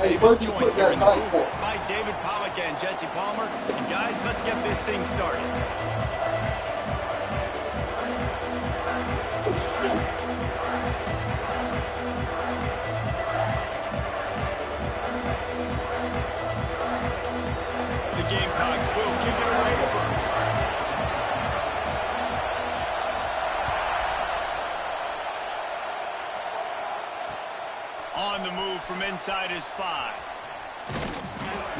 famous joint here in the booth by David Pollock and Jesse Palmer. And guys, let's get this thing started. The Gamecocks will kick it away first. On the move from inside is 5.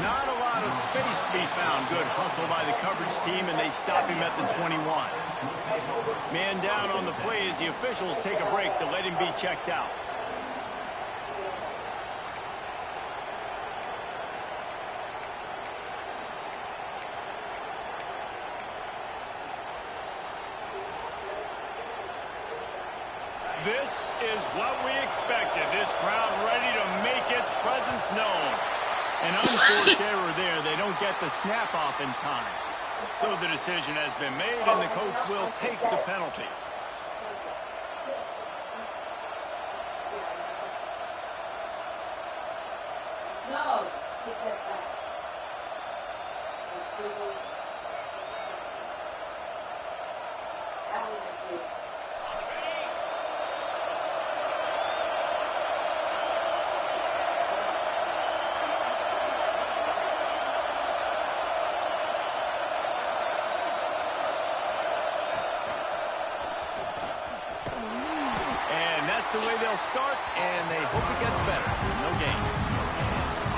Not a lot of space to be found. Good hustle by the coverage team, and they stop him at the 21. Man down on the play as the officials take a break to let him be checked out. This is what we expected. This crowd ready to make its presence known. An unforced error there. They don't get the snap off in time. So the decision has been made, and the coach will take the penalty. No. That's the way they'll start, and they hope it gets better. No game.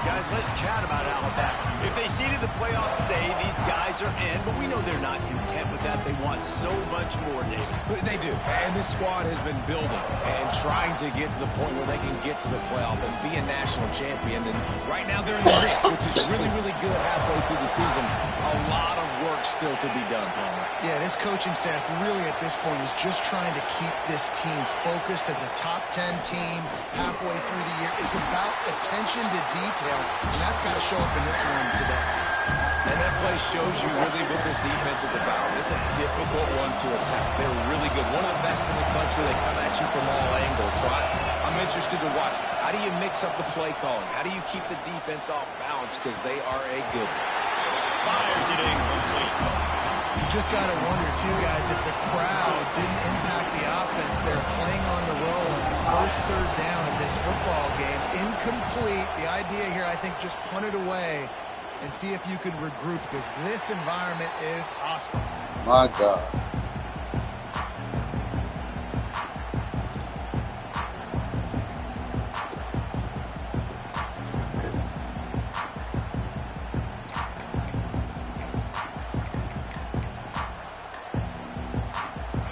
Guys, let's chat about Alabama. If they seeded the playoff today, these guys are in, but we know they're not content with that. They want so much more, David. They do, and this squad has been building and trying to get to the point where they can get to the playoff and be a national champion. And right now they're in the mix, which is really, really good halfway through the season. A lot of work still to be done, Palmer. Yeah, this coaching staff really at this point is just trying to keep this team focused as a top 10 team halfway through the year. It's about attention to detail, and that's got to show up in this one today. And that play shows you really what this defense is about. It's a difficult one to attack. They're really good. One of the best in the country. They come at you from all angles. So I'm interested to watch. How do you mix up the play calling? How do you keep the defense off balance? Because they are a good one. Fires it incomplete. You just got to wonder, too, guys, if the crowd didn't impact the offense. They're playing on the road. First third down of this football game. Incomplete. The idea here, I think, just punt it away and see if you can regroup, because this environment is hostile. My God.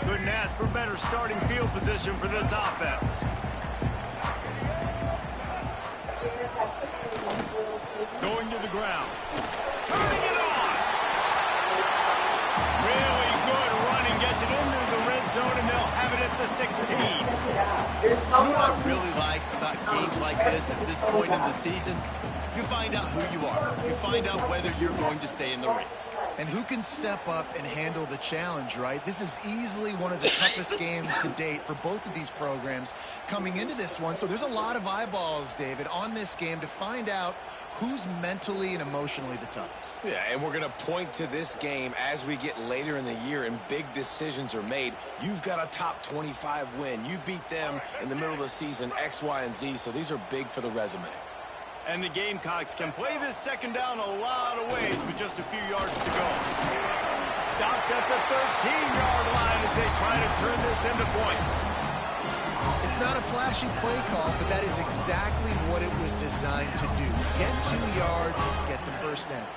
Couldn't ask for better starting field position for this offense. Going to the ground. Turning it on. Really good running. Gets it into the red zone, and they'll have it at the 16. You know what I really like about games like this at this point in the season? You find out who you are. You find out whether you're going to stay in the race. And who can step up and handle the challenge, right? This is easily one of the toughest games to date for both of these programs coming into this one. So there's a lot of eyeballs, David, on this game to find out who's mentally and emotionally the toughest. Yeah, and we're going to point to this game as we get later in the year and big decisions are made. You've got a top 25 win. You beat them in the middle of the season, X, Y, and Z, so these are big for the resume. And the Gamecocks can play this second down a lot of ways with just a few yards to go. Stopped at the 13-yard line as they try to turn this into points. It's not a flashy play call, but that is exactly what it was designed to do. Get 2 yards, get the first down.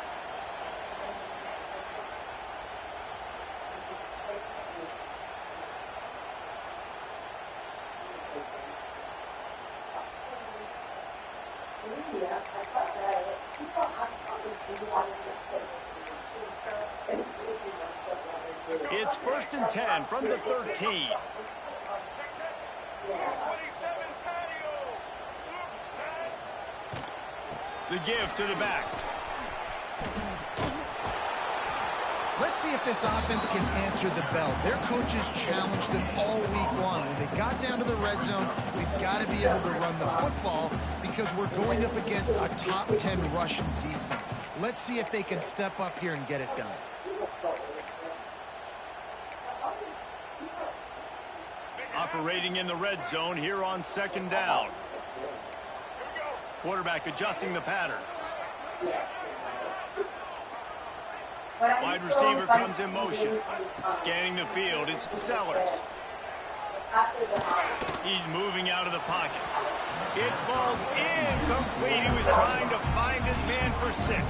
It's 1st and 10 from the 13. The give to the back. Let's see if this offense can answer the bell. Their coaches challenged them all week long. When they got down to the red zone, we've got to be able to run the football because because we're going up against a top 10 Russian defense. Let's see if they can step up here and get it done. Operating in the red zone here on 2nd down. Quarterback adjusting the pattern. Wide receiver comes in motion. Scanning the field, it's Sellers. He's moving out of the pocket. It falls incomplete. He was trying to find his man for 6.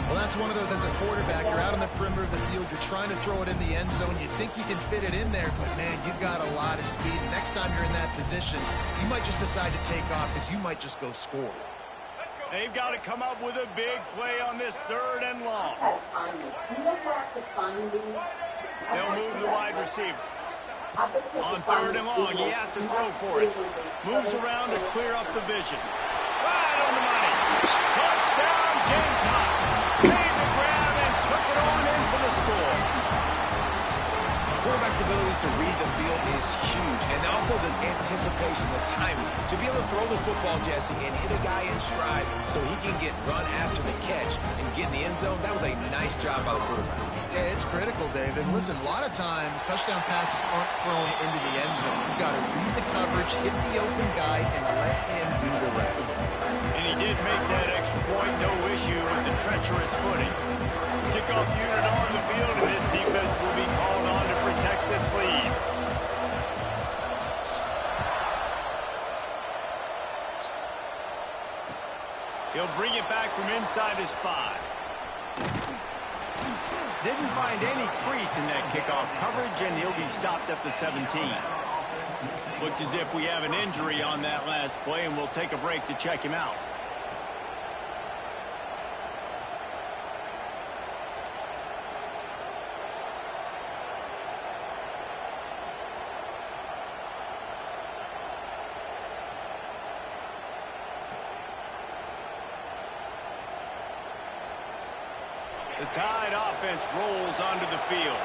Well, that's one of those as a quarterback. You're out on the perimeter of the field. You're trying to throw it in the end zone. You think you can fit it in there, but, man, you've got a lot of speed. Next time you're in that position, you might just decide to take off because you might just go score. They've got to come up with a big play on this 3rd and long. They'll move the wide receiver. On 3rd and long, he has to throw for it. Moves around to clear up the vision. Right on the money. Touchdown, Gamecock. Made the grab and took it on in for the score. Quarterback's abilities to read the field is huge, and also the anticipation, the timing. To be able to throw the football, Jesse, and hit a guy in stride so he can get run after the catch and get in the end zone, that was a nice job by the quarterback. Yeah, it's critical, Dave. And listen, a lot of times touchdown passes aren't thrown into the end zone. You've got to read the coverage, hit the open guy, and let him do the rest. And he did make that extra point, no issue with the treacherous footing. Kickoff unit on the field, and this defense will be called on to protect this lead. He'll bring it back from inside his 5. Didn't find any crease in that kickoff coverage, and he'll be stopped at the 17. Looks as if we have an injury on that last play, and we'll take a break to check him out. The Tide offense rolls onto the field.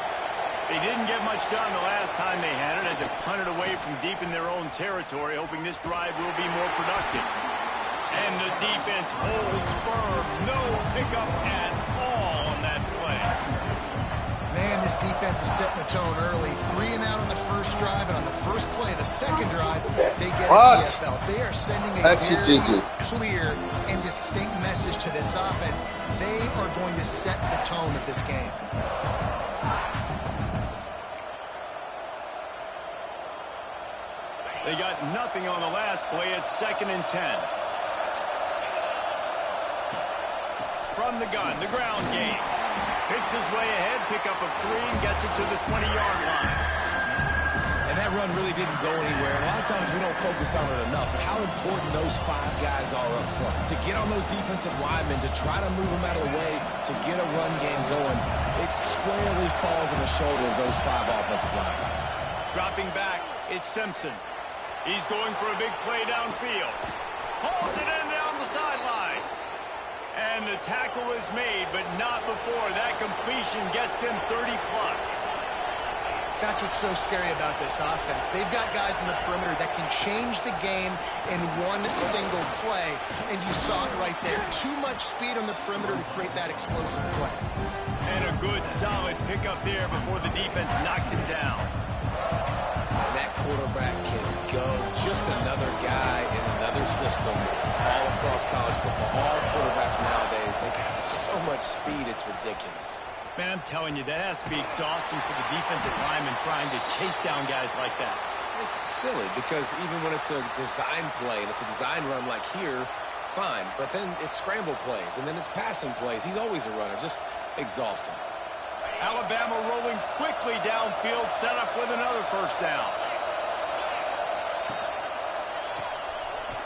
They didn't get much done the last time they had it. Had to punt it away from deep in their own territory, hoping this drive will be more productive. And the defense holds firm. No pickup at all on that play. Man, this defense is setting the tone early. 3 and out on the first drive, and on the first play of the second drive, they get a TFL. They are sending a very clear and distinct message to this offense. They are going to set the tone of this game. They got nothing on the last play. It's 2nd and 10. From the gun, the ground game. Picks his way ahead, pick up a 3, and gets it to the 20-yard line. And that run really didn't go anywhere. A lot of times we don't focus on it enough, but how important those 5 guys are up front. To get on those defensive linemen, to try to move them out of the way, to get a run game going, it squarely falls on the shoulder of those 5 offensive linemen. Dropping back, it's Simpson. He's going for a big play downfield. Hauls it in down the sideline. And the tackle is made, but not before that completion gets him 30-plus. That's what's so scary about this offense. They've got guys in the perimeter that can change the game in one single play, and you saw it right there. Too much speed on the perimeter to create that explosive play. And a good, solid pickup there before the defense knocks him down. And that quarterback can go. Just another guy in another system all across college football. All quarterbacks nowadays, they got so much speed, it's ridiculous. Man, I'm telling you, that has to be exhausting for the defensive lineman trying to chase down guys like that. It's silly because even when it's a design play and it's a design run like here, fine. But then it's scramble plays and then it's passing plays. He's always a runner, just exhausting. Alabama rolling quickly downfield, set up with another first down.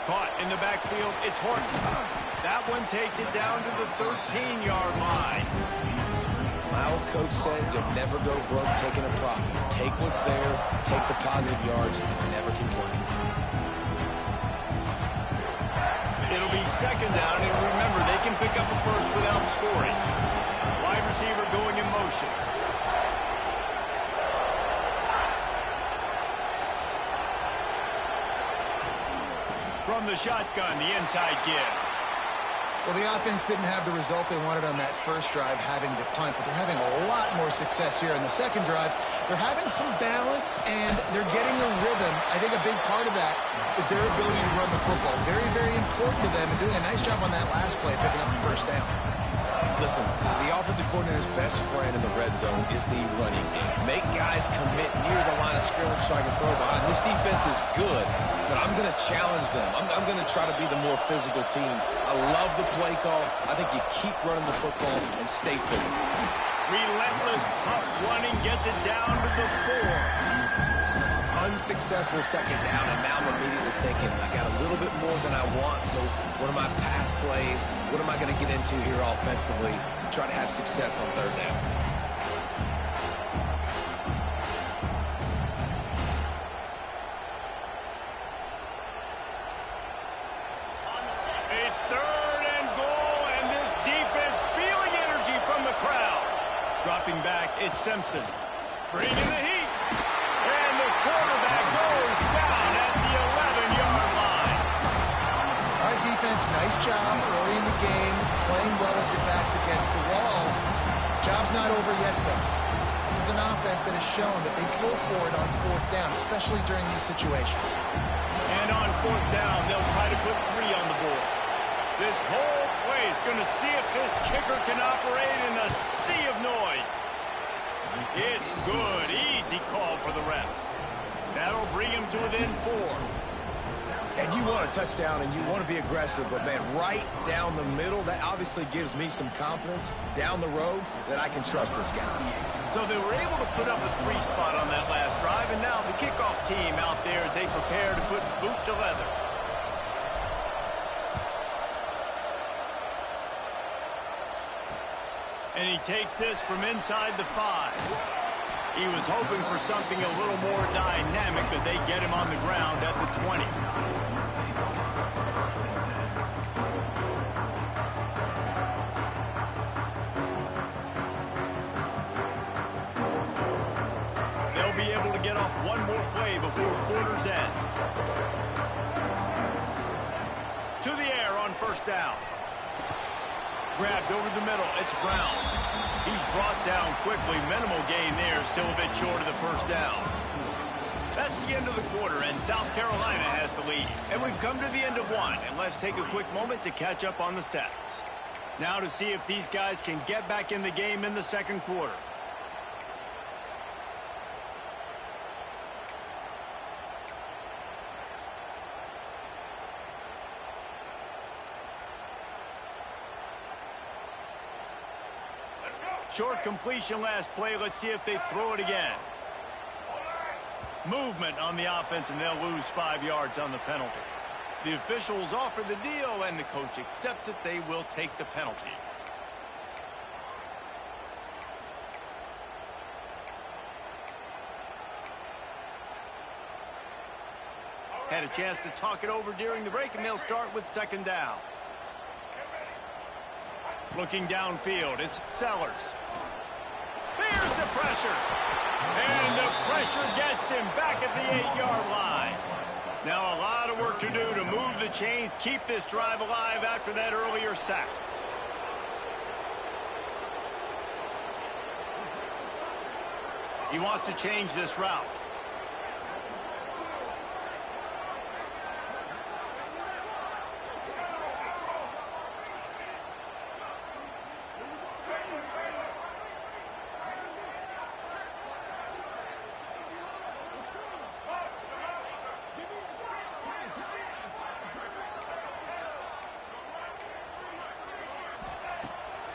Caught in the backfield, it's Horton. That one takes it down to the 13-yard line. My old coach said you'll never go broke taking a profit. Take what's there, take the positive yards, and never complain. It'll be 2nd down, and remember, they can pick up a first without scoring. Wide receiver going in motion. from the shotgun, the inside give. Well, the offense didn't have the result they wanted on that first drive, having to punt, but they're having a lot more success here in the second drive. They're having some balance, and they're getting a rhythm. I think a big part of that is their ability to run the football. Very, very important to them, and doing a nice job on that last play, picking up the first down. Listen, the offensive coordinator's best friend in the red zone is the running game. Make guys commit near the line of scrimmage so I can throw behind. This defense is good, but I'm going to challenge them. I'm going to try to be the more physical team. I love the play call. I think you keep running the football and stay physical. Relentless, tough running gets it down to the 4. Unsuccessful second down, and now I'm immediately thinking, I got a little bit more than I want, so what are my pass plays? What am I going to get into here offensively to try to have success on third down? A 3rd and goal, and this defense feeling energy from the crowd. Dropping back, it's Simpson. Bringing the heat. And the quarterback goes down at the 11-yard line. All right, defense, nice job early in the game, playing well with your backs against the wall. Job's not over yet, though. This is an offense that has shown that they can go for it on 4th down, especially during these situations. And on 4th down, they'll try to put 3 on the board. This whole play is going to see if this kicker can operate in a sea of noise. It's good. Easy call for the refs. That'll bring him to within 4. And you want a touchdown and you want to be aggressive, but, man, right down the middle, that obviously gives me some confidence down the road that I can trust this guy. So they were able to put up a 3 spot on that last drive, and now the kickoff team out there as they prepare to put boot to leather. And he takes this from inside the 5. He was hoping for something a little more dynamic, but they get him on the ground at the 20. They'll be able to get off one more play before quarter's end. To the air on 1st down. Grabbed over the middle. It's Brown. He's brought down quickly. Minimal gain there. Still a bit short of the 1st down. That's the end of the quarter, and South Carolina has the lead. And we've come to the end of one. And let's take a quick moment to catch up on the stats. Now to see if these guys can get back in the game in the second quarter. Short completion last play. Let's see if they throw it again. Movement on the offense, and they'll lose 5 yards on the penalty. The officials offer the deal, and the coach accepts it. They will take the penalty. Had a chance to talk it over during the break, and they'll start with 2nd down. Looking downfield, it's Sellers. There's the pressure. And the pressure gets him back at the 8-yard line. Now a lot of work to do to move the chains, keep this drive alive after that earlier sack. He wants to change this route.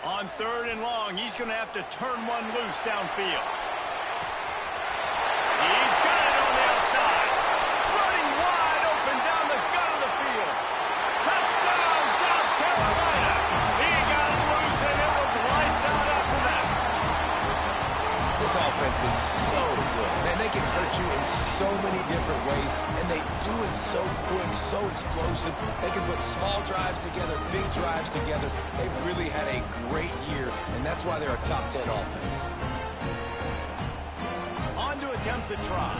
On 3rd and long, he's going to have to turn one loose downfield. He's got it on the outside. Running wide open down the gut of the field. Touchdown, South Carolina. He got it loose, and it was lights out after that. This offense is so good. Man, they can hurt you in so many different ways, and they do it so quick, so explosive. They can put small drives together, big drives together. They've really had a great year, and that's why they're a top 10 offense. On to attempt the try.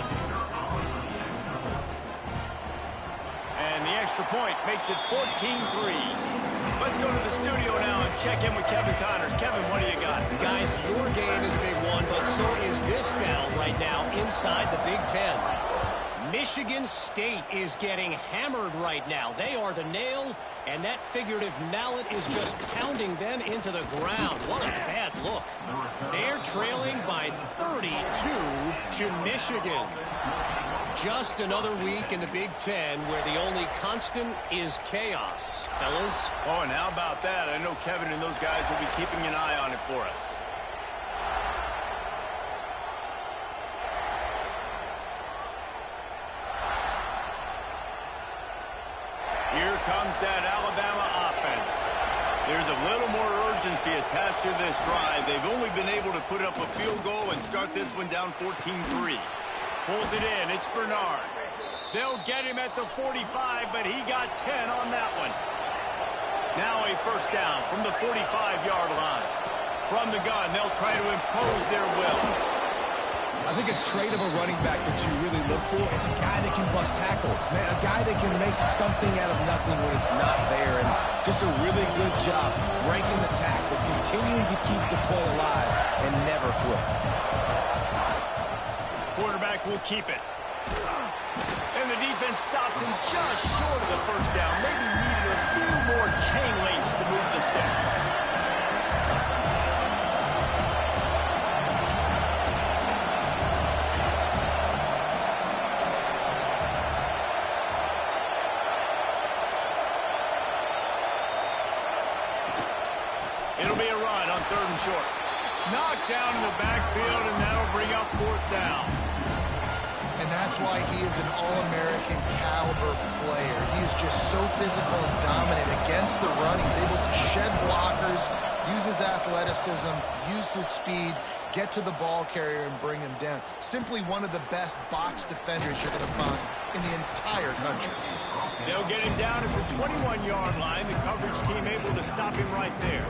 And the extra point makes it 14-3. Let's go to the studio now and check in with Kevin Connors. Kevin, what do you got? Guys, your game is a big one, but so is this battle right now inside the Big Ten. Michigan State is getting hammered right now. They are the nail, and that figurative mallet is just pounding them into the ground. What a bad look. They're trailing by 32 to Michigan. Just another week in the Big Ten where the only constant is chaos. Fellas? Oh, and how about that? I know Kevin and those guys will be keeping an eye on it for us. Here comes that Alabama offense. There's a little more urgency attached to this drive. They've only been able to put up a field goal and start this one down 14-3. Pulls it in. It's Bernard. They'll get him at the 45, but he got 10 on that one. Now a first down from the 45-yard line. From the gun, they'll try to impose their will. I think a trait of a running back that you really look for is a guy that can bust tackles. Man, a guy that can make something out of nothing when it's not there. And just a really good job breaking the tackle, continuing to keep the play alive, and never quit. Quarterback will keep it. And the defense stops him just short of the first down. Maybe needed a few more chain links to move the sticks. It'll be a run on 3rd and short. Knocked down in the backfield, and that'll bring up 4th down. And that's why he is an All-American caliber player. He is just so physical and dominant against the run. He's able to shed blockers, use his athleticism, use his speed, get to the ball carrier and bring him down. Simply one of the best box defenders you're going to find in the entire country. They'll get him down at the 21-yard line. The coverage team able to stop him right there.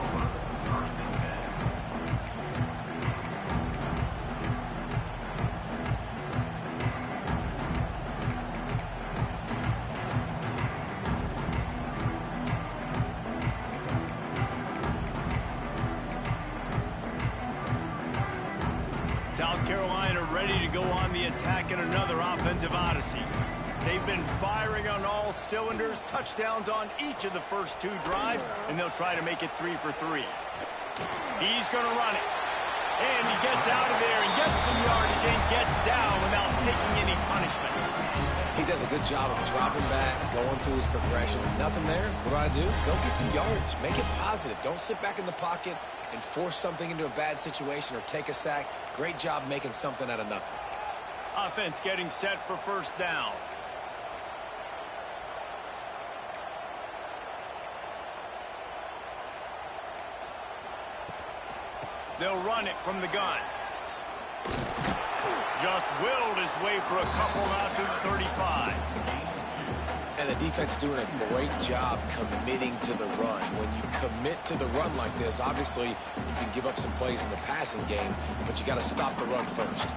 South Carolina ready to go on the attack in another offensive odyssey. They've been firing on all cylinders, touchdowns on each of the first 2 drives, and they'll try to make it 3 for 3. He's going to run it. And he gets out of there and gets some yardage and gets down without taking any punishment. He does a good job of dropping back, going through his progressions. Nothing there. What do? Go get some yardage. Make it positive. Don't sit back in the pocket and force something into a bad situation or take a sack. Great job making something out of nothing. Offense getting set for 1st down. They'll run it from the gun. Just willed his way for a couple out to the 35. And the defense doing a great job committing to the run. When you commit to the run like this, obviously you can give up some plays in the passing game, but you got to stop the run first.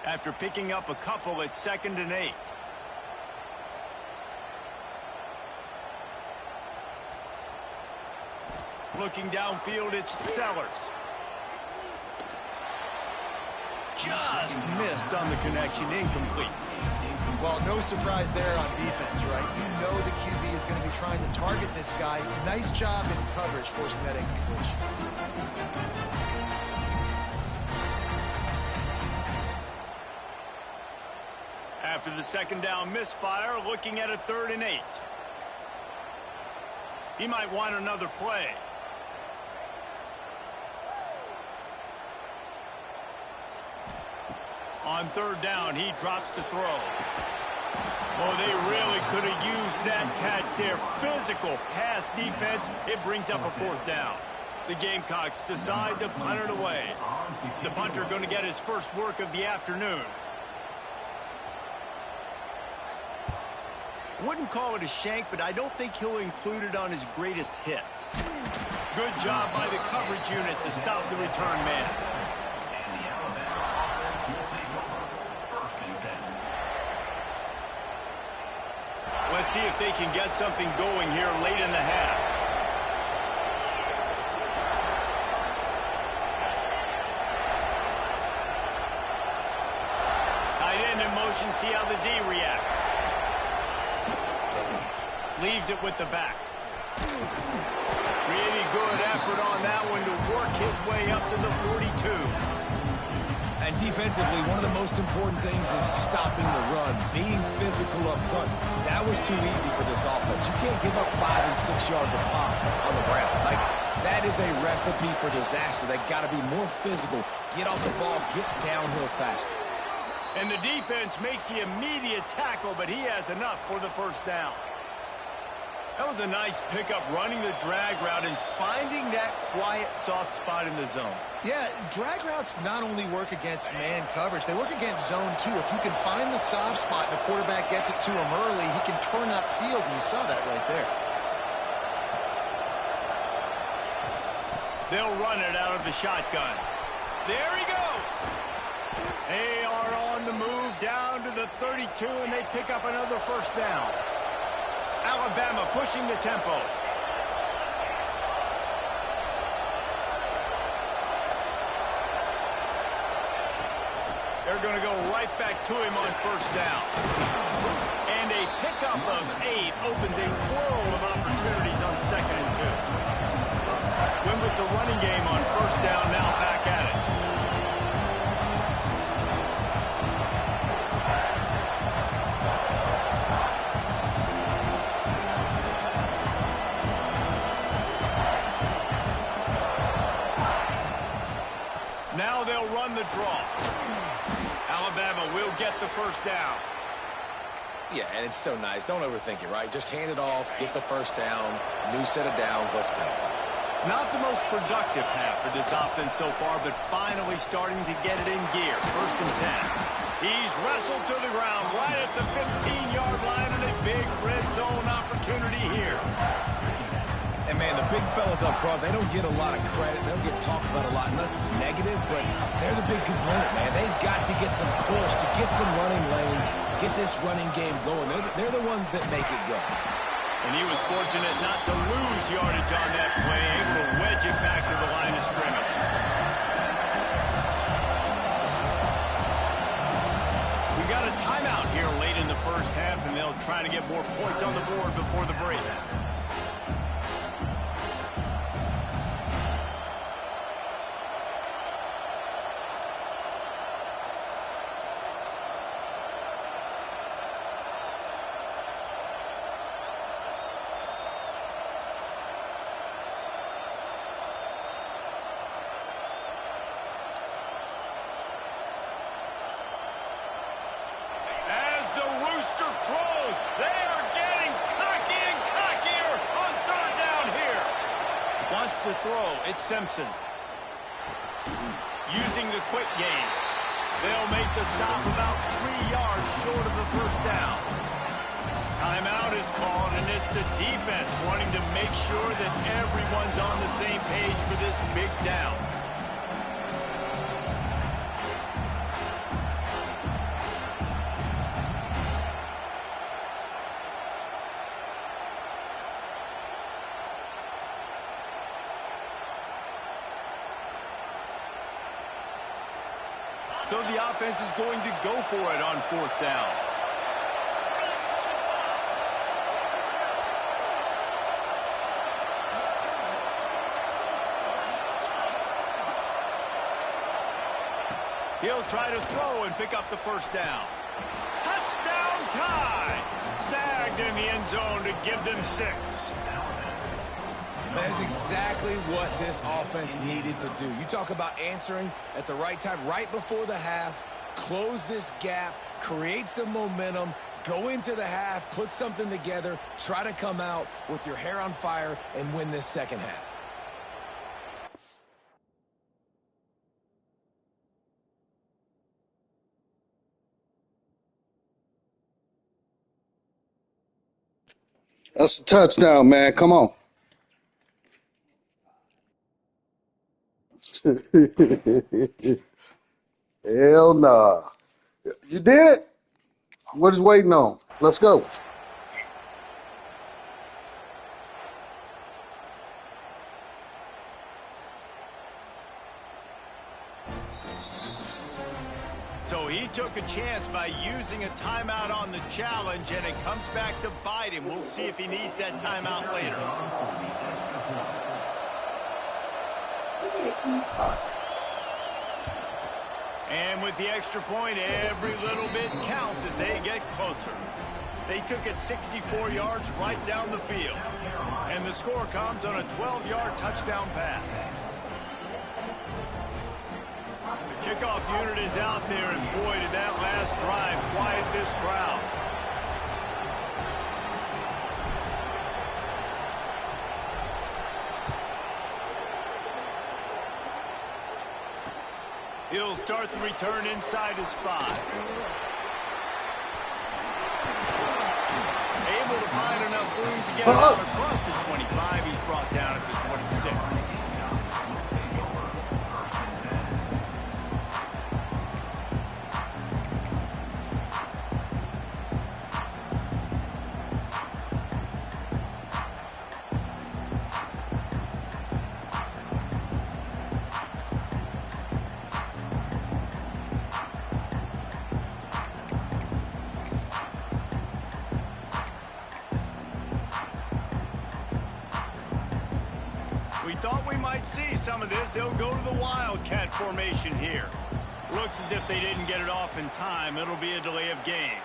After picking up a couple, it's 2nd and 8. Looking downfield, it's Sellers. Just missed on the connection, incomplete. Well, no surprise there on defense, right? You know the QB is going to be trying to target this guy. Nice job in coverage, forcing that incompletion. After the 2nd down misfire, looking at a 3rd and 8. He might want another play. On 3rd down, he drops to throw. Oh, they really could have used that catch there. Physical pass defense. It brings up a 4th down. The Gamecocks decide to punt it away. The punter going to get his first work of the afternoon. Wouldn't call it a shank, but I don't think he'll include it on his greatest hits. Good job by the coverage unit to stop the return man. Let's see if they can get something going here late in the half. Tight end in motion, see how the D reacts. Leaves it with the back. Really good effort on that one to work his way up to the 42. And defensively, one of the most important things is stopping the run, being physical up front. That was too easy for this offense. You can't give up 5 and 6 yards a pop on the ground. Like, that is a recipe for disaster. They got to be more physical, get off the ball, get downhill faster. And the defense makes the immediate tackle, but he has enough for the first down. That was a nice pickup, running the drag route and finding that quiet, soft spot in the zone. Yeah, drag routes not only work against man coverage, they work against zone too. If you can find the soft spot and the quarterback gets it to him early, he can turn upfield, and you saw that right there. They'll run it out of the shotgun. There he goes. They are on the move down to the 32, and they pick up another first down. Alabama pushing the tempo. They're going to go right back to him on first down. And a pickup of 8 opens a world of opportunities on 2nd and 2. Win with the running game on first down, now back at it. Now they'll run the draw. Alabama will get the first down. Yeah, and it's so nice. Don't overthink it, right? Just hand it off, get the first down, new set of downs, let's go. Not the most productive half for this offense so far, but finally starting to get it in gear. 1st and 10. He's wrestled to the ground right at the 15-yard line, and a big red zone opportunity here. And, man, the big fellas up front, they don't get a lot of credit. They don't get talked about a lot unless it's negative, but they're the big component, man. They've got to get some push, to get some running lanes, get this running game going. They're the ones that make it go. And he was fortunate not to lose yardage on that play, able to wedge it back to the line of scrimmage. We got a timeout here late in the first half, and they'll try to get more points on the board before the break. To throw, it's Simpson. Using the quick game. They'll make the stop about 3 yards short of the first down. Timeout is called, and it's the defense wanting to make sure that everyone's on the same page for this big down. So the offense is going to go for it on 4th down. He'll try to throw and pick up the first down. Touchdown tie! Snagged in the end zone to give them 6. That is exactly what this offense needed to do. You talk about answering at the right time, right before the half, close this gap, create some momentum, go into the half, put something together, try to come out with your hair on fire and win this second half. That's a touchdown, man. Come on. Hell nah. You did it? What is waiting on? Let's go. So he took a chance by using a timeout on the challenge, and it comes back to bite him. We'll see if he needs that timeout later. And with the extra point, every little bit counts as they get closer. They took it 64 yards right down the field. And the score comes on a 12-yard touchdown pass. The kickoff unit is out there, and boy, did that last drive quiet this crowd. He'll start the return inside his 5. Able to find enough room to get out across the 25. He's brought down at the 26. We thought we might see some of this. They'll go to the Wildcat formation here. Looks as if they didn't get it off in time. It'll be a delay of game.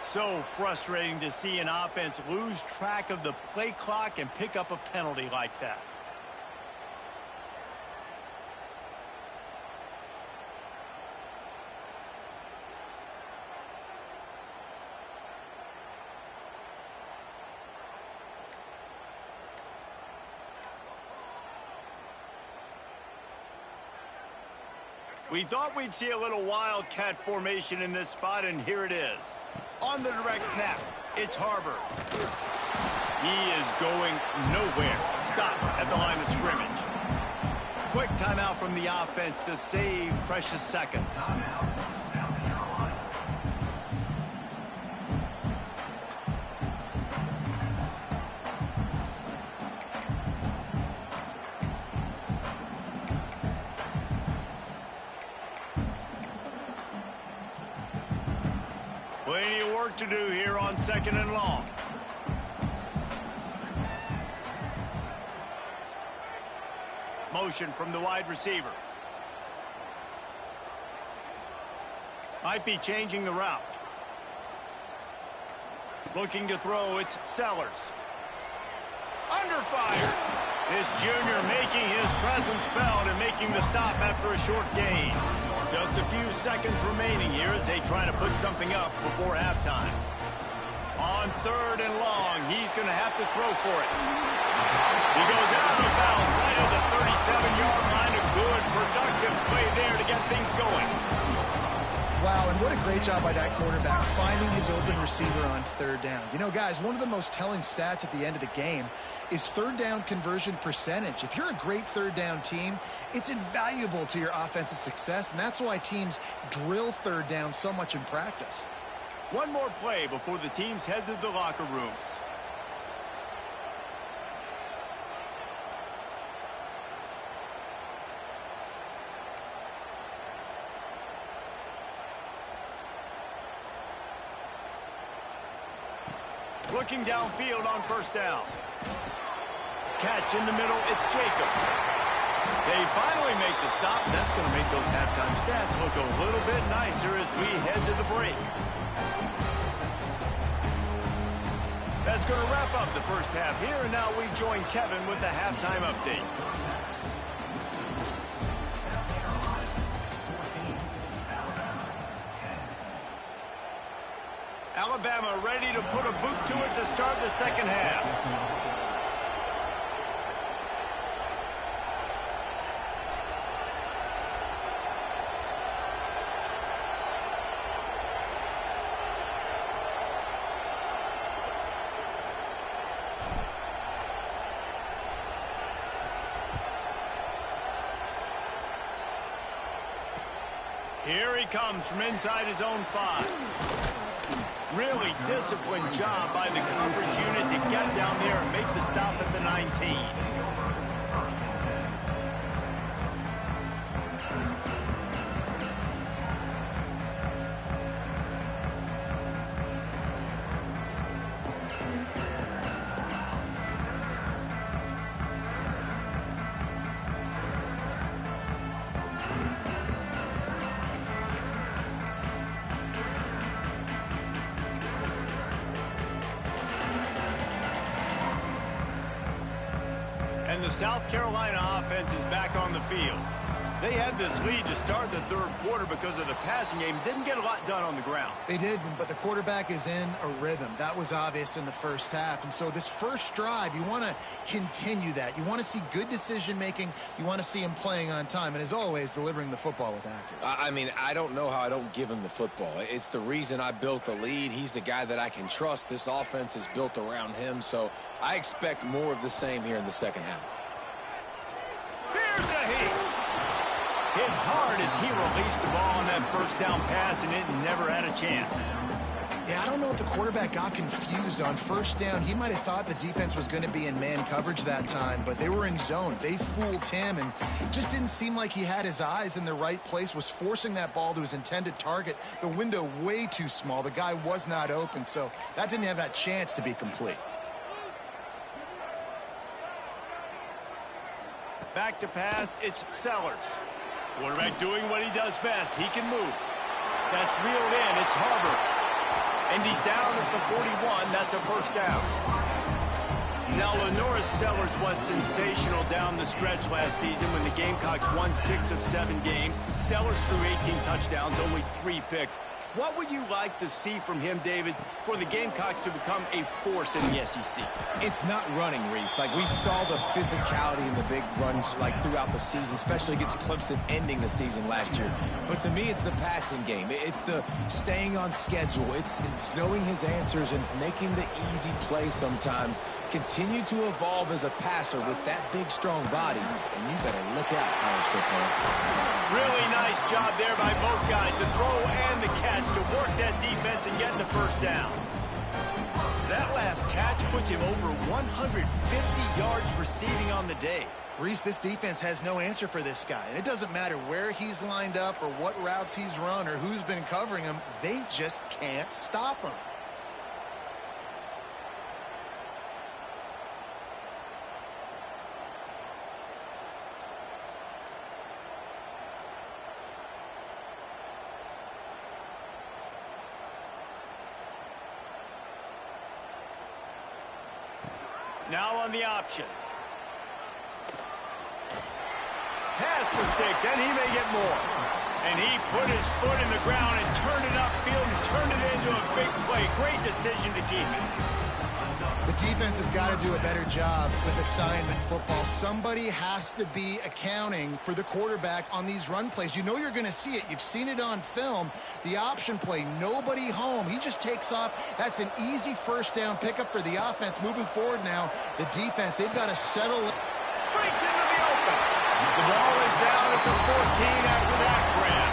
So frustrating to see an offense lose track of the play clock and pick up a penalty like that. We thought we'd see a little Wildcat formation in this spot, and here it is. On the direct snap, it's Harbor. He is going nowhere. Stop at the line of scrimmage. Quick timeout from the offense to save precious seconds. Plenty of work to do here on 2nd and long. Motion from the wide receiver. Might be changing the route. Looking to throw, it's Sellers. Under fire. This junior making his presence felt and making the stop after a short gain. Just a few seconds remaining here as they try to put something up before halftime. On 3rd and long, he's going to have to throw for it. He goes out of bounds right at the 37-yard line. A good, productive play there to get things going. Wow, and what a great job by that quarterback finding his open receiver on 3rd down. You know, guys, one of the most telling stats at the end of the game is 3rd down conversion percentage. If you're a great 3rd down team, it's invaluable to your offensive success, and that's why teams drill 3rd down so much in practice. One more play before the teams head to the locker rooms. Looking downfield on 1st down. Catch in the middle, it's Jacobs. They finally make the stop. That's going to make those halftime stats look a little bit nicer as we head to the break. That's going to wrap up the first half here, and now we join Kevin with the halftime update. Alabama ready to put a boot to it to start the 2nd half. Here he comes from inside his own 5. Really disciplined job by the coverage unit to get down there and make the stop at the 19. And the South Carolina offense is back on the field. They had this lead to start the third quarter because of the passing game. Didn't get a lot done on the ground. They did, but the quarterback is in a rhythm. That was obvious in the first half. And so this first drive, you want to continue that. You want to see good decision-making. You want to see him playing on time. And as always, delivering the football with accuracy. I mean, I don't know how I don't give him the football. It's the reason I built the lead. He's the guy that I can trust. This offense is built around him. So I expect more of the same here in the second half. Here's a hit. Hit hard as he released the ball on that first down pass, and it never had a chance. Yeah, I don't know if the quarterback got confused on first down. He might have thought the defense was going to be in man coverage that time, but they were in zone. They fooled him, and just didn't seem like he had his eyes in the right place, was forcing that ball to his intended target. The window way too small. The guy was not open, so that didn't have that chance to be complete. Back to pass, it's Sellers. Quarterback doing what he does best. He can move. That's reeled in. It's Harbor. And he's down at the 41. That's a first down. Now, Lenoris Sellers was sensational down the stretch last season when the Gamecocks won 6 of 7 games. Sellers threw 18 touchdowns, only 3 picks. What would you like to see from him, David, for the Gamecocks to become a force in the SEC? It's not running, Reese. Like, we saw the physicality in the big runs, like, throughout the season, especially against Clemson ending the season last year. But to me, it's the passing game. It's the staying on schedule. It's knowing his answers and making the easy play sometimes. Continue to evolve as a passer with that big, strong body, and you better look out, college football. Really nice job there by both guys, the throw and the catch, to work that defense and get the first down. That last catch puts him over 150 yards receiving on the day. Reese, this defense has no answer for this guy. And it doesn't matter where he's lined up or what routes he's run or who's been covering him. They just can't stop him. Now on the option. Past the sticks, and he may get more. And he put his foot in the ground and turned it upfield and turned it into a big play. Great decision to keep it. The defense has got to do a better job with assignment football. Somebody has to be accounting for the quarterback on these run plays. You know you're going to see it. You've seen it on film. The option play, nobody home. He just takes off. That's an easy first down pickup for the offense. Moving forward now, the defense, they've got to settle. Breaks into the open. The ball is down at the 14 after that grab.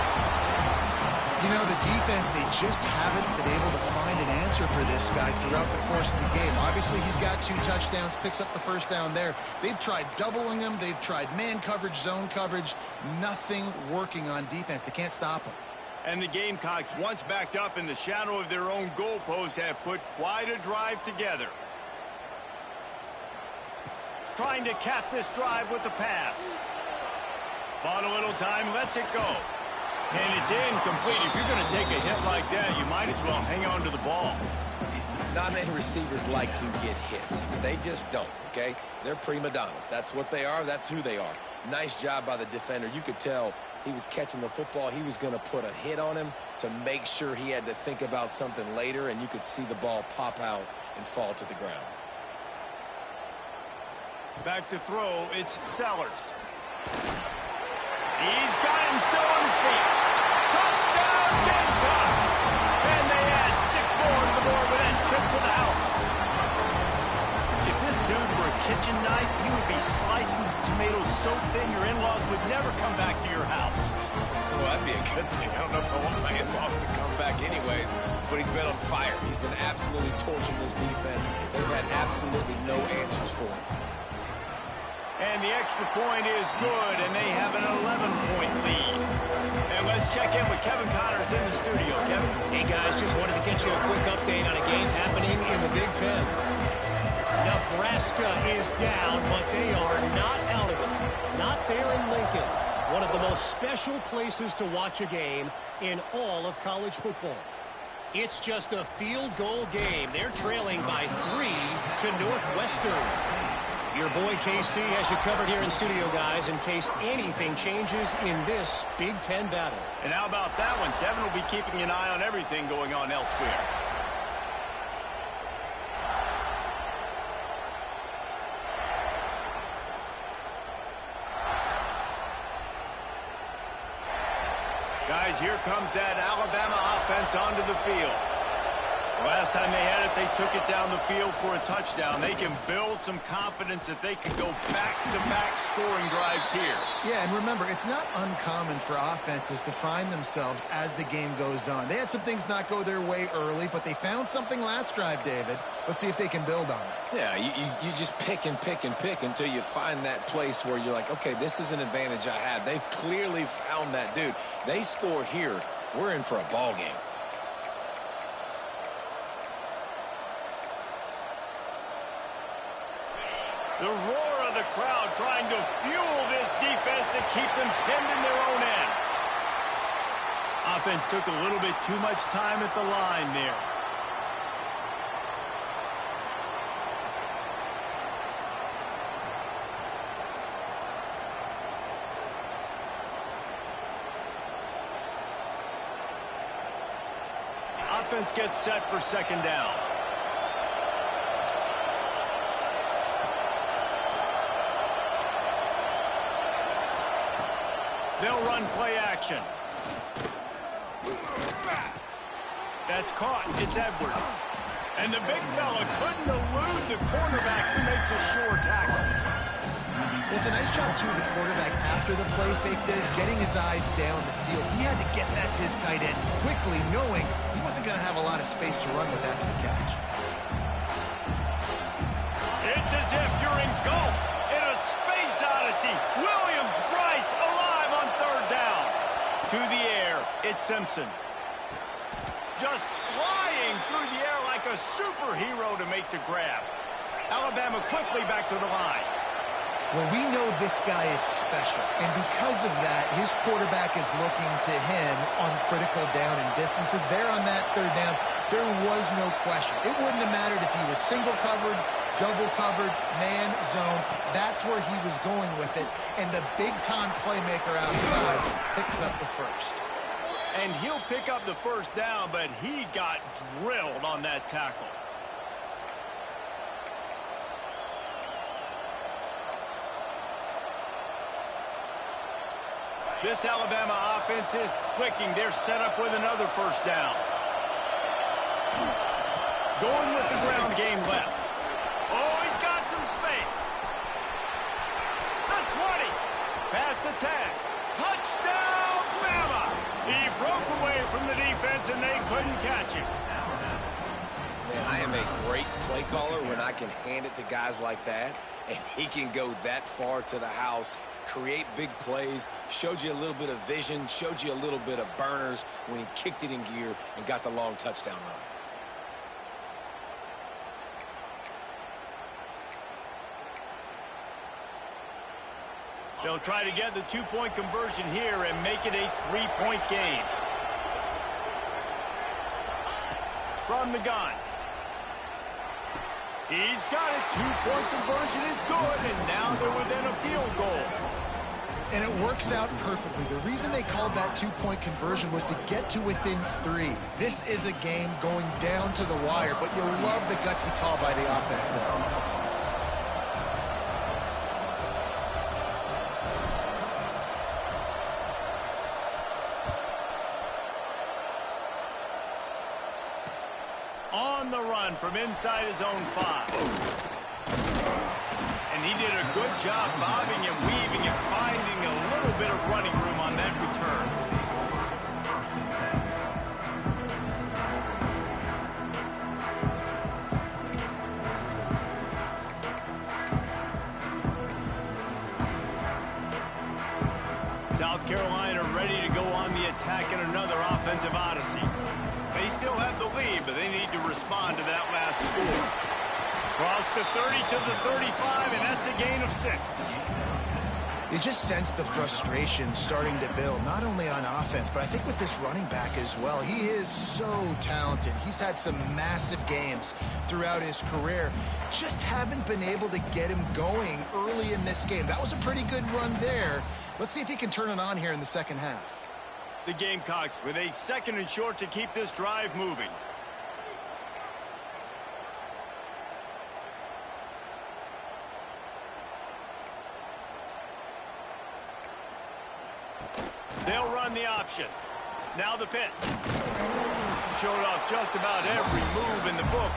You know, the defense, they just haven't been able to find an answer for this guy throughout the course of the game. Obviously, he's got 2 touchdowns, picks up the first down there. They've tried doubling him. They've tried man coverage, zone coverage. Nothing working on defense. They can't stop him. And the Gamecocks, once backed up in the shadow of their own goalpost, have put quite a drive together. Trying to cap this drive with the pass. Bought a little time, lets it go. And it's incomplete. If you're going to take a hit like that, you might as well hang on to the ball. Not many receivers like to get hit. They just don't, okay? They're prima donnas. That's what they are. That's who they are. Nice job by the defender. You could tell he was catching the football. He was going to put a hit on him to make sure he had to think about something later, and you could see the ball pop out and fall to the ground. Back to throw, it's Sellers. He's got him still on his feet. Touchdown, Gamecocks! And they add 6 more to the board with that trip to the house. If this dude were a kid kitchen knife, you would be slicing tomatoes so thin your in-laws would never come back to your house. Well, that'd be a good thing. I don't know if I want my in-laws to come back anyways, but he's been on fire. He's been absolutely torching this defense. They've had absolutely no answers for him. And the extra point is good, and they have an 11-point lead. And let's check in with Kevin Connors in the studio. Kevin? Hey, guys, just wanted to get you a quick update on a game happening in the Big Ten. Nebraska is down, but they are not out of it. Not there in Lincoln. One of the most special places to watch a game in all of college football. It's just a field goal game. They're trailing by 3 to Northwestern. Your boy KC has you covered here in studio, guys, in case anything changes in this Big Ten battle. And how about that one? Kevin will be keeping an eye on everything going on elsewhere. Guys, here comes that Alabama offense onto the field. Last time they had it, they took it down the field for a touchdown. They can build some confidence that they can go back-to-back scoring drives here. Yeah, and remember, it's not uncommon for offenses to find themselves as the game goes on. They had some things not go their way early, but they found something last drive, David. Let's see if they can build on it. Yeah, you just pick and pick and pick until you find that place where you're like, okay, this is an advantage I have. They've clearly found that, dude. They score here, we're in for a ball game. The roar of the crowd trying to fuel this defense to keep them pinned in their own end. Offense took a little bit too much time at the line there. Offense gets set for second down. They'll run play action. That's caught. It's Edwards. And the big fella couldn't elude the cornerback who makes a sure tackle. Well, it's a nice job, too, of the quarterback after the play fake there, getting his eyes down the field. He had to get that to his tight end quickly, knowing he wasn't going to have a lot of space to run with after the catch. It's as if you're engulfed in a space odyssey. Williams-Brice alive on third down. To the air, it's Simpson. Just flying through the air like a superhero to make the grab. Alabama quickly back to the line. Well, we know this guy is special, and because of that, his quarterback is looking to him on critical down and distances. There on that third down, there was no question. It wouldn't have mattered if he was single covered, double covered, man, zone. That's where he was going with it, and the big-time playmaker outside picks up the first. And he'll pick up the first down, but he got drilled on that tackle. This Alabama offense is clicking. They're set up with another first down. Going with the ground game left. Oh, he's got some space. The 20. Past the 10. Touchdown, Bama. He broke away from the defense, and they couldn't catch him. Man, I am a great play caller when I can hand it to guys like that, and he can go that far to the house, create big plays, showed you a little bit of vision, showed you a little bit of burners when he kicked it in gear and got the long touchdown run. They'll try to get the two-point conversion here and make it a three-point game. From the gun. He's got it. Two-point conversion is good, and now they're within a field goal. And it works out perfectly. The reason they called that two-point conversion was to get to within 3. This is a game going down to the wire, but you'll love the gutsy call by the offense there. On the run from inside his own 5. he did a good job bobbing and weaving and finding a little bit of running room on that return. South Carolina ready to go on the attack in another offensive odyssey. They still have the lead, but they need to respond to that last score. Cross the 30 to the 35, and that's a gain of 6. You just sense the frustration starting to build, not only on offense, but I think with this running back as well. He is so talented. He's had some massive games throughout his career. Just haven't been able to get him going early in this game. That was a pretty good run there. Let's see if he can turn it on here in the second half. The Gamecocks with a 2nd and short to keep this drive moving. They'll run the option. Now the pitch. Showed off just about every move in the book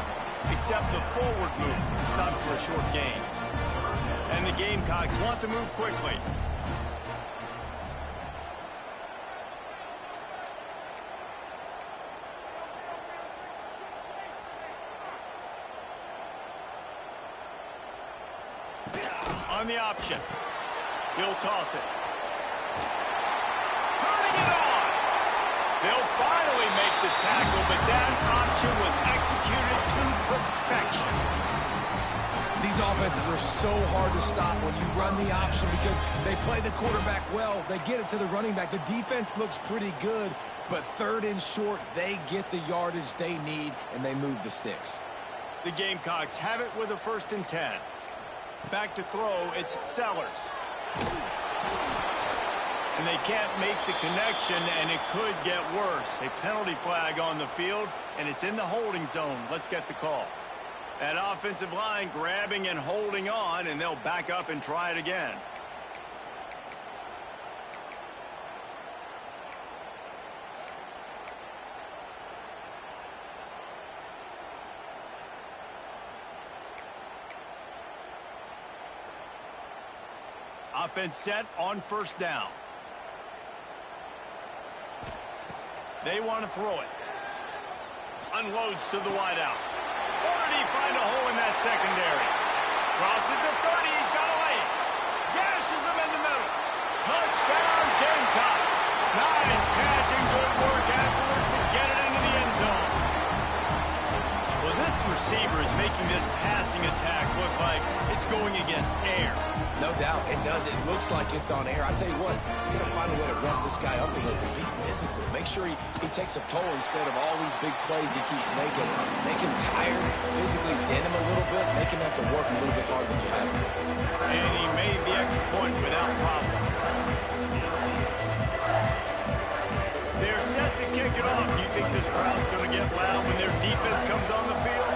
except the forward move. Stopped for a short gain. And the Gamecocks want to move quickly. On the option. He'll toss it. Turning it on. They'll finally make the tackle, but that option was executed to perfection. These offenses are so hard to stop when you run the option because they play the quarterback well. They get it to the running back. The defense looks pretty good, but 3rd and short, they get the yardage they need, and they move the sticks. The Gamecocks have it with a 1st and 10. Back to throw, it's Sellers. And they can't make the connection, and it could get worse. A penalty flag on the field, and it's in the holding zone. Let's get the call. That offensive line grabbing and holding on, and they'll back up and try it again. Offense set on 1st down. They want to throw it. Unloads to the wideout. Or did he find a hole in that secondary? Crosses the 30. He's got a lane. Gashes him in the middle. Touchdown, Gamecocks. Nice catch and good work afterwards to get it into the end zone. Well, this receiver is making this passing attack look like it's going against air. No doubt, it does. It looks like it's on air. I tell you what, you got to find a way to rough this guy up a little bit. Be physical. Make sure he takes a toll instead of all these big plays he keeps making. Make him tired, physically dent him a little bit, make him have to work a little bit harder than you have. And he made the extra point without problem. They're set to kick it off. Do you think this crowd's going to get loud when their defense comes on the field?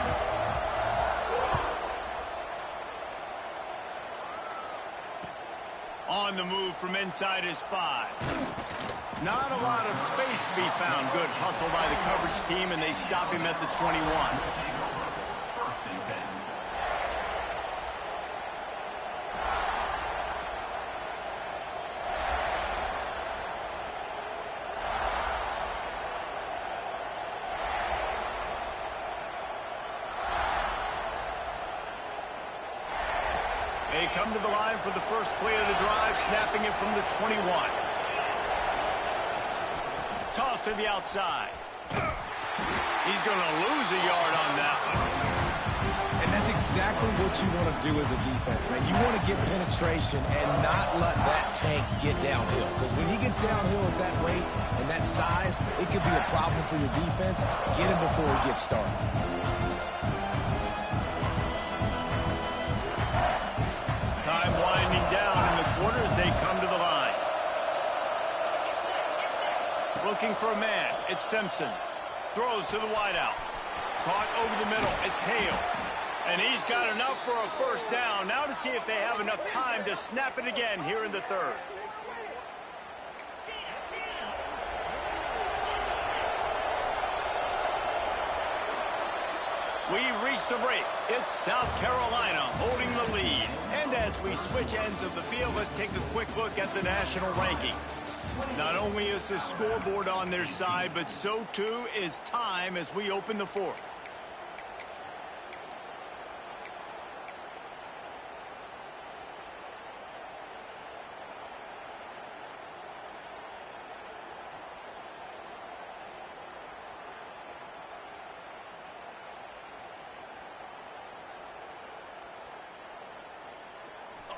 On the move from inside his 5. Not a lot of space to be found. Good hustle by the coverage team, and they stop him at the 21. They come to the line for the first play of the drive, snapping it from the 21. Toss to the outside. He's going to lose a yard on that one. And that's exactly what you want to do as a defense, man. You want to get penetration and not let that tank get downhill. Because when he gets downhill at that weight and that size, it could be a problem for your defense. Get him before he gets started. Time winding down in the quarter as they come to the line. Looking for a man. It's Simpson. Throws to the wideout. Caught over the middle. It's Hale. And he's got enough for a first down. Now to see if they have enough time to snap it again here in the third. We've reached the break. It's South Carolina holding the lead. And as we switch ends of the field, let's take a quick look at the national rankings. Not only is the scoreboard on their side, but so too is time as we open the fourth.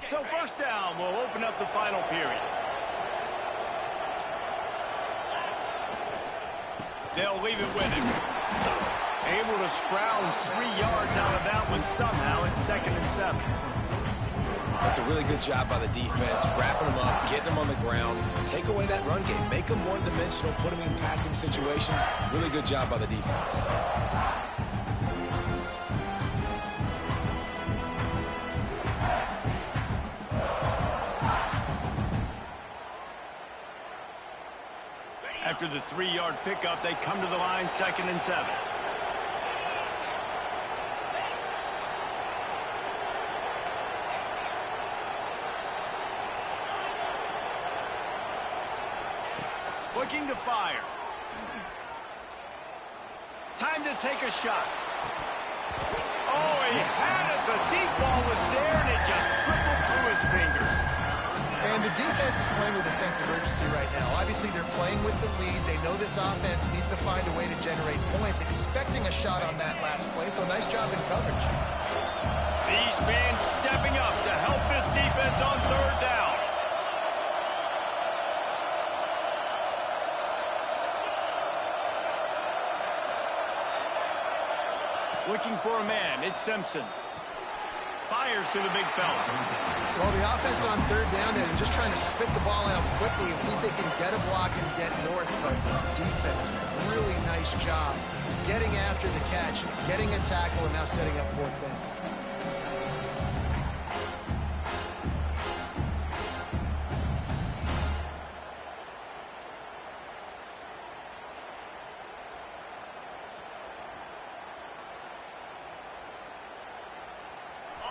So first down, we'll open up the final period. They'll leave it with him. Able to scrounge 3 yards out of that one somehow. It's 2nd and 7. That's a really good job by the defense, wrapping them up, getting them on the ground. Take away that run game. Make them one-dimensional, put them in passing situations. Really good job by the defense. After the 3-yard pickup, they come to the line, 2nd and 7. Looking to fire. Time to take a shot. Oh, he had it. The deep ball was there, and it just trickled through his fingers. And the defense is playing with a sense of urgency right now. Obviously, they're playing with the lead. They know this offense needs to find a way to generate points, expecting a shot on that last play, so nice job in coverage. These fans stepping up to help this defense on 3rd down. Looking for a man, it's Simpson. Fires to the big fella. Well, the offense on 3rd down, they're just trying to spit the ball out quickly and see if they can get a block and get north. But defense, really nice job getting after the catch, getting a tackle, and now setting up 4th down.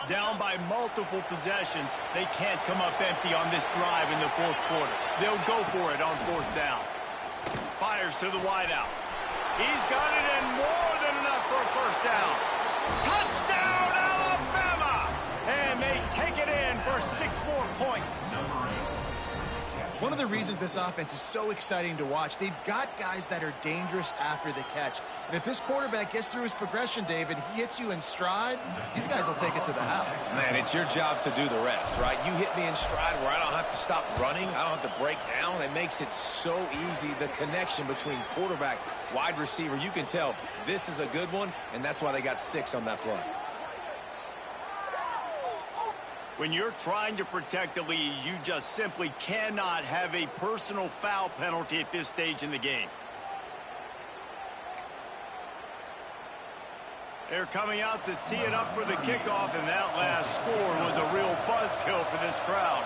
Down by multiple possessions, they can't come up empty on this drive in the 4th quarter. They'll go for it on 4th down. Fires to the wideout. He's got it in more than enough for a 1st down. Touchdown, Alabama! And they take it in for 6 more points. One of the reasons this offense is so exciting to watch, they've got guys that are dangerous after the catch. And if this quarterback gets through his progression, David, he hits you in stride, these guys will take it to the house. Man, it's your job to do the rest, right? You hit me in stride where I don't have to stop running. I don't have to break down. It makes it so easy, the connection between quarterback, wide receiver. You can tell this is a good one, and that's why they got 6 on that play. When you're trying to protect the lead, you just simply cannot have a personal foul penalty at this stage in the game. They're coming out to tee it up for the kickoff, and that last score was a real buzzkill for this crowd.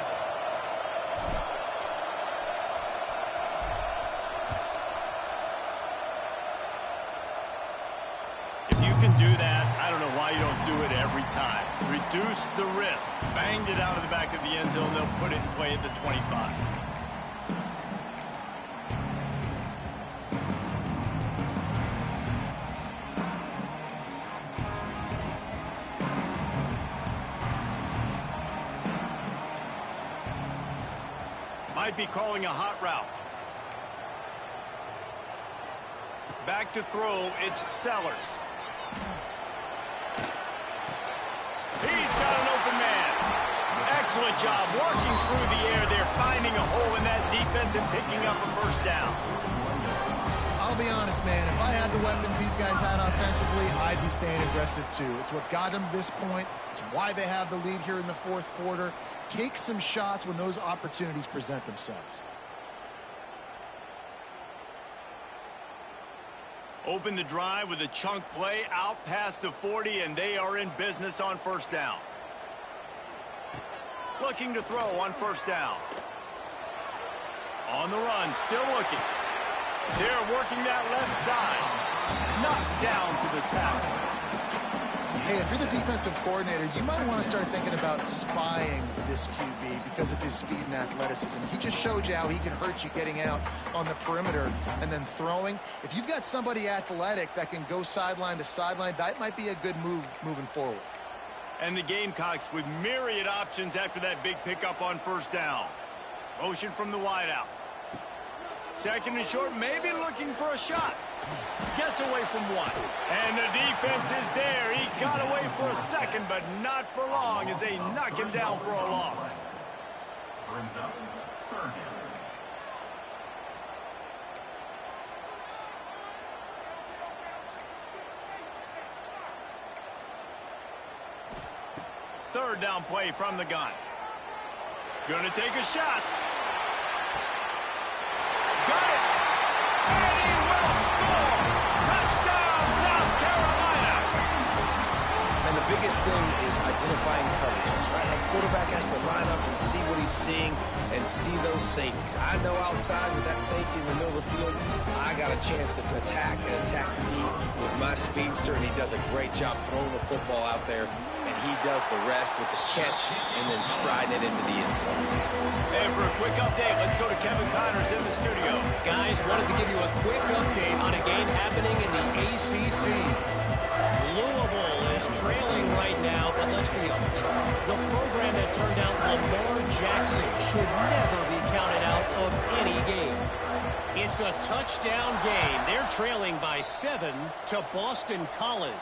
If you can do that, I don't know why you don't do it every time. Reduce the risk. Banged it out of the back of the end zone. They'll put it in play at the 25. Might be calling a hot route. Back to throw, it's Sellers. He's got an open man. Excellent job working through the air there, finding a hole in that defense and picking up a 1st down. I'll be honest, man, if I had the weapons these guys had offensively, I'd be staying aggressive too. It's what got them to this point. It's why they have the lead here in the 4th quarter. Take some shots when those opportunities present themselves. Open the drive with a chunk play out past the 40, and they are in business on 1st down. Looking to throw on 1st down. On the run, still looking. They're working that left side. Knocked down to the tackle. Hey, if you're the defensive coordinator, you might want to start thinking about spying this QB because of his speed and athleticism. He just showed you how he can hurt you getting out on the perimeter and then throwing. If you've got somebody athletic that can go sideline to sideline, that might be a good move moving forward. And the Gamecocks with myriad options after that big pickup on first down. Motion from the wideout. Second and short, maybe looking for a shot. Gets away from one. And the defense is there. He got away for a second, but not for long as they knock him down for a loss. Brings up third down. Third down play from the gun. Gonna take a shot. Got it. And he will score. Touchdown, South Carolina. And the biggest thing is identifying coverages, right? Like quarterback has to line up and see what he's seeing and see those safeties. I know outside with that safety in the middle of the field, I got a chance to attack and attack deep with my speedster, and he does a great job throwing the football out there. And he does the rest with the catch and then striding it into the end zone. And for a quick update, let's go to Kevin Connors in the studio. Guys, wanted to give you a quick update on a game happening in the ACC. Louisville is trailing right now, but let's be honest. The program that turned out Lamar Jackson should never be counted out of any game. It's a touchdown game. They're trailing by 7 to Boston College.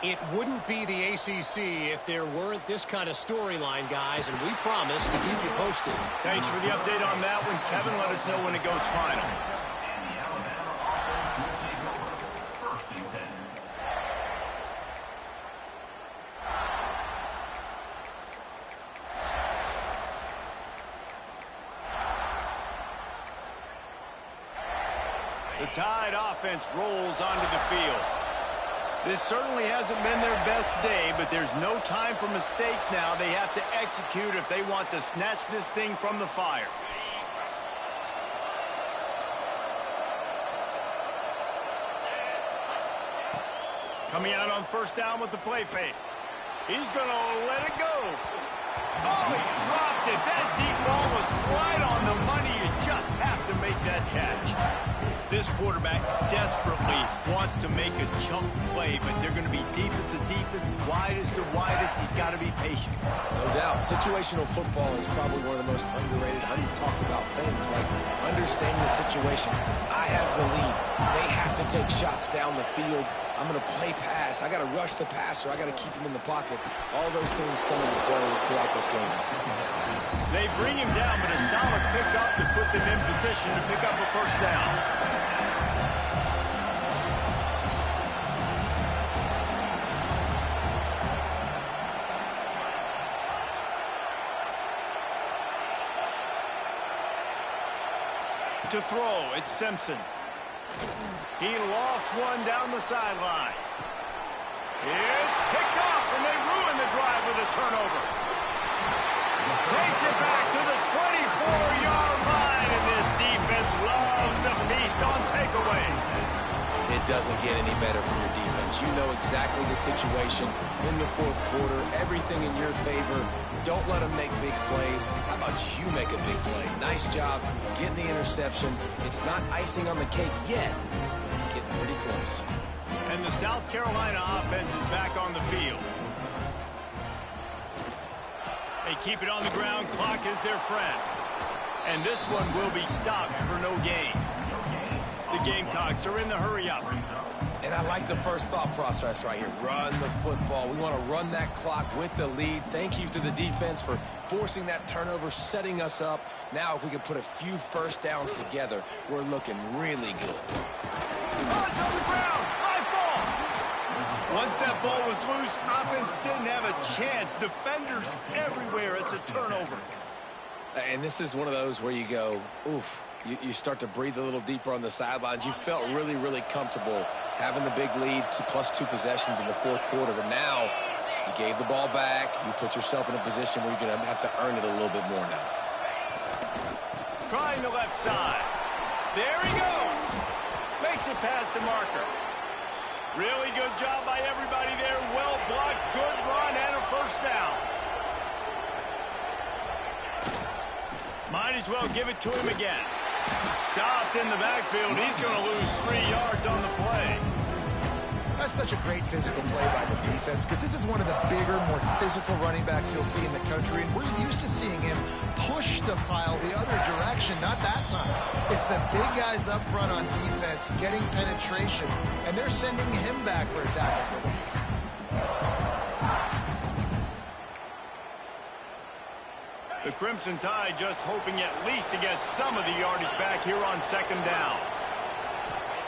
It wouldn't be the ACC if there weren't this kind of storyline, guys, and we promise to keep you posted. Thanks for the update on that one. Kevin, let us know when it goes final. And the Alabama offense will take over first and 10. The Tide offense rolls onto the field. This certainly hasn't been their best day, but there's no time for mistakes now. They have to execute if they want to snatch this thing from the fire. Coming out on first down with the play fake. He's going to let it go. Oh, he dropped it. That deep ball was right on the money. You just have to make that catch. This quarterback desperately wants to make a chunk play, but they're going to be deepest to deepest, widest to widest. He's got to be patient. No doubt. Situational football is probably one of the most underrated, talked about things, like understanding the situation. I have the lead. They have to take shots down the field. I'm going to play pass. I got to rush the passer. I got to keep him in the pocket. All those things come into play throughout this game. They bring him down, but a solid pickup to put them in position to pick up a first down. To throw, it's Simpson. He lofts one down the sideline. It's picked off, and they ruin the drive with a turnover. Takes it back to the 24-yard line, and this defense loves to feast on takeaways. It doesn't get any better from your defense. You know exactly the situation in the fourth quarter, everything in your favor. Don't let them make big plays. How about you make a big play? Nice job getting the interception. It's not icing on the cake yet, but it's getting pretty close. And the South Carolina offense is back on the field. They keep it on the ground. Clock is their friend. And this one will be stopped for no gain. The Gamecocks are in the hurry-up. And I like the first thought process right here. Run the football. We want to run that clock with the lead. Thank you to the defense for forcing that turnover, setting us up. Now, if we can put a few first downs together, we're looking really good. Oh, it's on the ground. Live ball. Once that ball was loose, offense didn't have a chance. Defenders everywhere. It's a turnover. And this is one of those where you go, oof. You start to breathe a little deeper on the sidelines. You felt really, really comfortable having the big lead to +2 possessions in the fourth quarter. But now you gave the ball back. You put yourself in a position where you're going to have to earn it a little bit more now. Trying the left side. There he goes. Makes it past the marker. Really good job by everybody there. Well blocked, good run, and a first down. Might as well give it to him again. Stopped in the backfield. He's going to lose 3 yards on the play. That's such a great physical play by the defense because this is one of the bigger, more physical running backs you'll see in the country, and we're used to seeing him push the pile the other direction. Not that time. It's the big guys up front on defense getting penetration, and they're sending him back for a tackle for loss. The Crimson Tide just hoping at least to get some of the yardage back here on second down.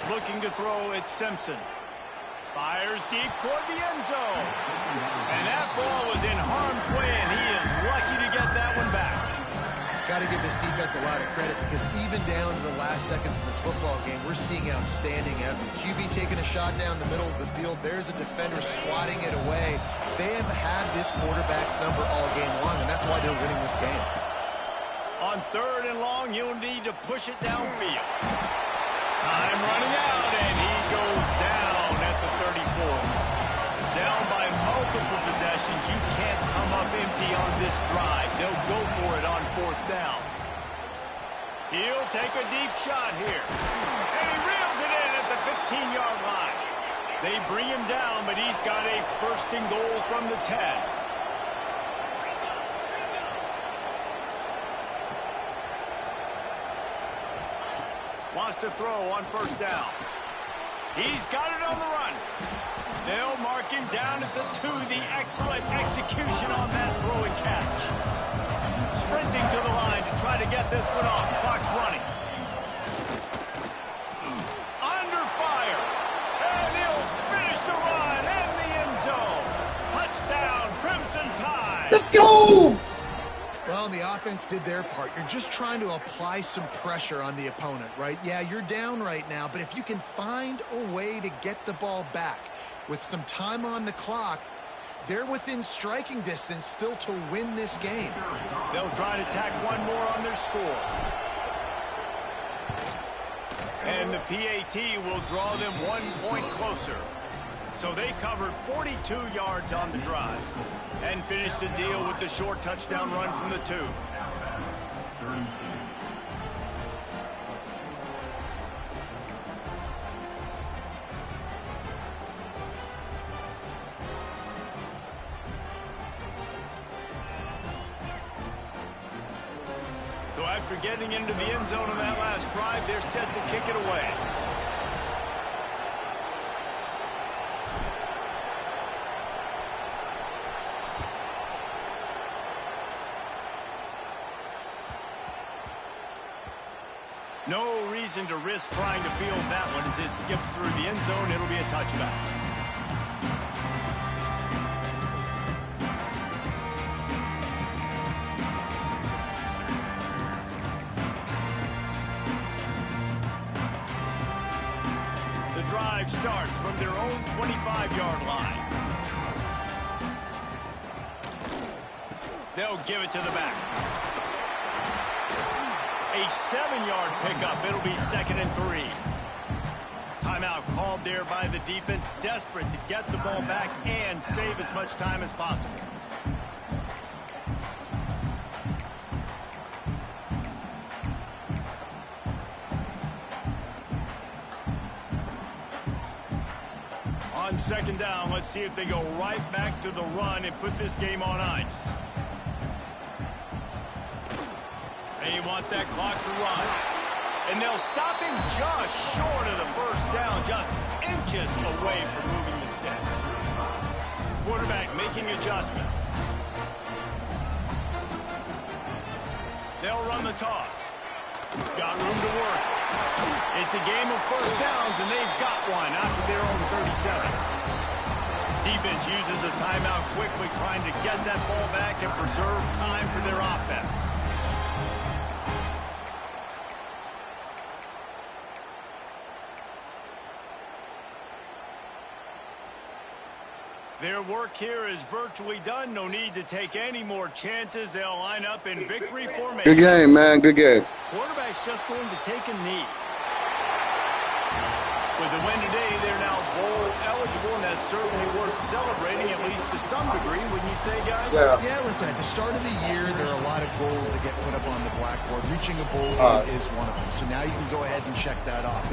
Looking to throw at Simpson. Fires deep toward the end zone. And that ball was in harm's way, and he is lucky to get that one back. Got to give this defense a lot of credit because even down to the last seconds of this football game, we're seeing outstanding effort. QB taking a shot down the middle of the field. There's a defender swatting it away. They have had this quarterback's number all game long, and that's why they're winning this game. On 3rd and long, you'll need to push it downfield. Time running out, and he goes down at the 34. Down by multiple possessions. You can't come up empty on this drive. They'll go for it on 4th down. He'll take a deep shot here. And he reels it in at the 15-yard line. They bring him down, but he's got a 1st and goal from the 10. Wants to throw on 1st down. He's got it on the run. They'll mark him down at the 2. The excellent execution on that throw and catch. Sprinting to the line to try to get this one off. Clock's running. Under fire. And he'll finish the run in the end zone. Touchdown, Crimson Tide. Let's go! Well, the offense did their part. You're just trying to apply some pressure on the opponent, right? Yeah, you're down right now, but if you can find a way to get the ball back with some time on the clock, they're within striking distance still to win this game. They'll try to tack one more on their score. And the PAT will draw them 1 point closer. So they covered 42 yards on the drive and finished the deal with the short touchdown run from the 2. So after getting into the end zone on that last drive, they're set to kick it away. No reason to risk trying to field that one as it skips through the end zone. It'll be a touchback. The drive starts from their own 25-yard line. They'll give it to the back. A 7-yard pickup. It'll be 2nd and 3. Timeout called there by the defense, desperate to get the ball back and save as much time as possible. On 2nd down, let's see if they go right back to the run and put this game on ice. They want that clock to run. And they'll stop him just short of the 1st down, just inches away from moving the sticks. Quarterback making adjustments. They'll run the toss. Got room to work. It's a game of 1st downs, and they've got one after their own 37. Defense uses a timeout quickly, trying to get that ball back and preserve time for their offense. Their work here is virtually done. No need to take any more chances. They'll line up in victory formation. Good game, man. Good game. Quarterback's just going to take a knee. With the win today, they're now bowl eligible, and that's certainly worth celebrating, at least to some degree, wouldn't you say, guys? Yeah, listen, at the start of the year, there are a lot of goals that get put up on the blackboard. Reaching a bowl game is one of them. So now you can go ahead and check that off.